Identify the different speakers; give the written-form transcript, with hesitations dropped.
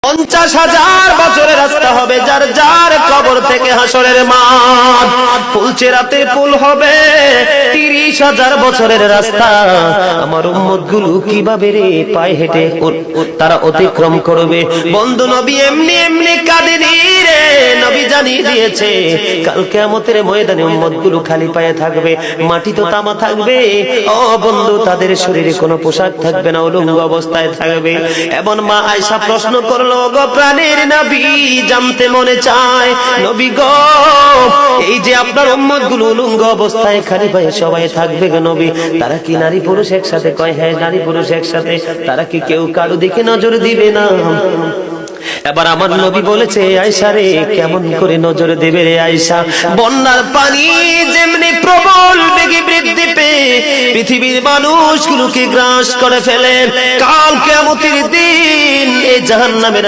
Speaker 1: 50,000 বছরের রাস্তা হবে, যার যার কবর থেকে হাসরের মাঠ। ফুলচেরাতে পুল হবে 30,000 বছরের রাস্তা। আমার উম্মত গুলো কিভাবে রে পায়ে হেঁটে তারা অতিক্রম করবে? বন্ধু নবী এমনি এমনি কাঁদেনি রে, নবী জানিয়ে দিয়েছে কাল কিয়ামতের ময়দানে উম্মত গুলো খালি পায়ে থাকবে, মাটি তো তামা থাকবে। ও বন্ধু, তাদের শরীরে কোনো পোশাক থাকবে না, উলঙ্গ অবস্থায় থাকবে। এমন মা আয়েশা প্রশ্ন করলো, গো প্রাণের নবী, জানতে মনে চায় নবী গো, এই যে আপনার উম্মত গুলো উলঙ্গ অবস্থায় খালি পায়ে সবাই থাকবে গো নবী, তারা কি নারী পুরুষ একসাথে? কয় হ্যাঁ, নারী পুরুষ একসাথে। তারা কি কেউ কারো দিকে নজর দিবে না? এবার আমার নবী বলেছে, আয়েশা রে, কেমন করে নজর দেবে রে আয়েশা? বন্যার পানি যেমনি প্রবল বেগে বৃদ্ধি পেয়ে পৃথিবীর মানুষগুলোকে গ্রাস করে ফেলে, কাল কিয়ামতের দিন এই জাহান্নামের